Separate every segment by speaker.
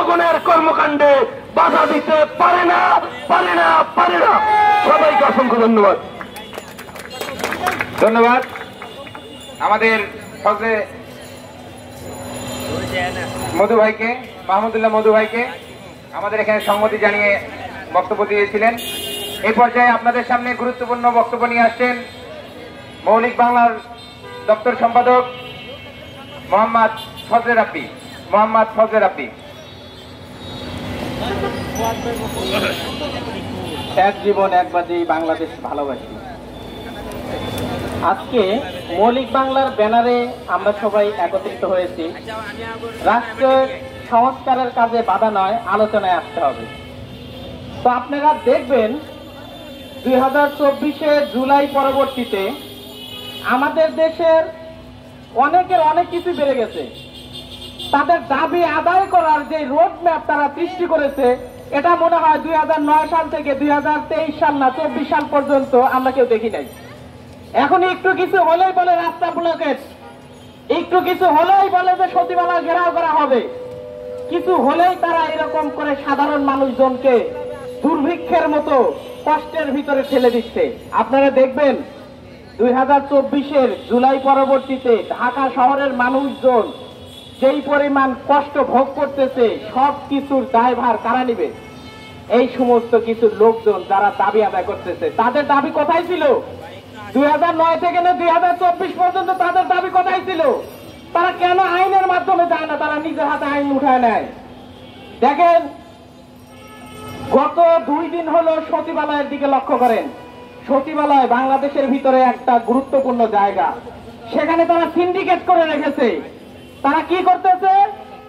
Speaker 1: জনগণের কর্মকাণ্ডে বাধা দিতে পারে না। সবাইকে অসংখ্য ধন্যবাদ।
Speaker 2: ধন্যবাদ আমাদের মধু ভাইকে, মাহমুদুল্লাহ মধু ভাইকে আমাদের এখানে সম্মতি জানিয়ে বক্তব্য দিয়েছিলেন। এই পর্যায়ে আপনাদের সামনে গুরুত্বপূর্ণ বক্তব্য নিয়ে আসছেন মৌলিক বাংলার দপ্তর সম্পাদক মোহাম্মদ ফজলে রাব্বি।
Speaker 3: এক জীবন একবাদী বাংলাদেশ ভালোবাসি। আজকে মৌলিক বাংলার ব্যানারে আমরা সবাই একত্রিত হয়েছি। রাষ্ট্রের সংস্কারের কাজে বাধা নয়, আলোচনায় আসতে হবে। তো আপনারা দেখবেন 2024 জুলাই পরবর্তীতে আমাদের দেশের অনেকের অনেক কিছু বেড়ে গেছে। তাদের দাবি আদায় করার যে রোড ম্যাপ তারা সৃষ্টি করেছে, এটা মনে হয় 2009 সাল থেকে 2023 সাল না 24 সাল পর্যন্ত আমরা কেউ দেখি নাই। এখন একটু কিছু হলেই বলে রাস্তা ব্লকেজ, একটু কিছু হলেই বলে যে সচিবালয় ঘেরাও করা হবে, কিছু হলেই তারা এরকম করে সাধারণ মানুষজনকে দুর্ভিক্ষের মতো কষ্টের ভিতরে ঠেলে দিচ্ছে। আপনারা দেখবেন 2024 জুলাই পরবর্তীতে ঢাকা শহরের মানুষজন যেই পরিমাণ কষ্ট ভোগ করতেছে, সব কিছুর দায়ভার কারা নিবে? এই সমস্ত কিছু লোকজন যারা দাবি আদায় করতেছে। তাদের দাবি কোথায় ছিল 2009 থেকে 2024 পর্যন্ত? তাদের দাবি কোথায় ছিল? তারা কেন আইনের মাধ্যমে যায় না? তারা নিজের হাতে আইন উঠায় নেয়। দেখেন, গত 2 দিন হলো সচিবালয়ের দিকে লক্ষ্য করেন। সচিবালয় বাংলাদেশের ভিতরে একটা গুরুত্বপূর্ণ জায়গা, সেখানে তারা সিন্ডিকেট করে রেখেছে। তারা কি করতেছে?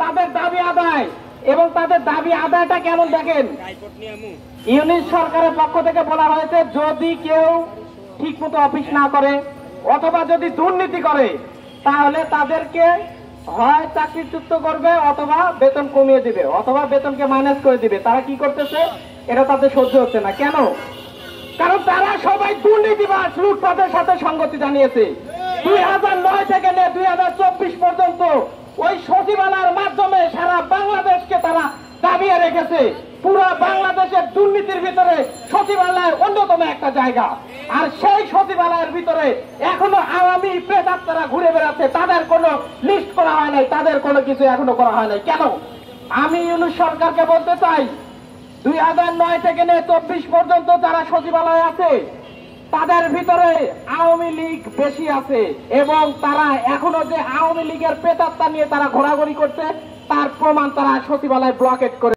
Speaker 3: তাদের দাবি আদায়। এবং তাদের দাবি আদায়টা কেমন দেখেন, ইউনিট সরকারের পক্ষ থেকে বলা হয়েছে যদি কেউ ঠিক মতো অফিস না করে অথবা যদি দুর্নীতি করে তাহলে তাদেরকে হয় চাকরিচ্যুত করবে অথবা বেতন কমিয়ে দিবে অথবা বেতনকে মাইনাস করে দিবে। তারা কি করতেছে? এটা তাদের সহ্য হচ্ছে না। কেন? কারণ তারা সবাই দুর্নীতিবাজ, লুটপাটের সাথে সঙ্গতি জানিয়েছে। 2009 থেকে 2024 পর্যন্ত ওই সচিবালয়ের মাধ্যমে সারা বাংলাদেশকে তারা দাবিয়ে রেখেছে। পুরো বাংলাদেশের দুর্নীতির ভিতরে সচিবালয়ের অন্যতম একটা জায়গা। আর সেই সচিবালয়ের ভিতরে এখনো আওয়ামী প্রেতাত্মারা ঘুরে বেড়াচ্ছে। তাদের কোনো লিস্ট করা হয় নাই, তাদের কোনো কিছু এখনো করা হয় নাই। কেন? আমি ইউনিট সরকারকে বলতে চাই 2009 থেকে 2024 পর্যন্ত যারা সচিবালয়ে আছে তাদের ভিতরে আওয়ামী লীগ বেশি আছে এবং তারা এখনো যে আওয়ামী লীগের প্রেতাত্মা নিয়ে তারা ঘোরাঘুরি করছে তার প্রমাণ তারা সচিবালয় ব্লকেট করে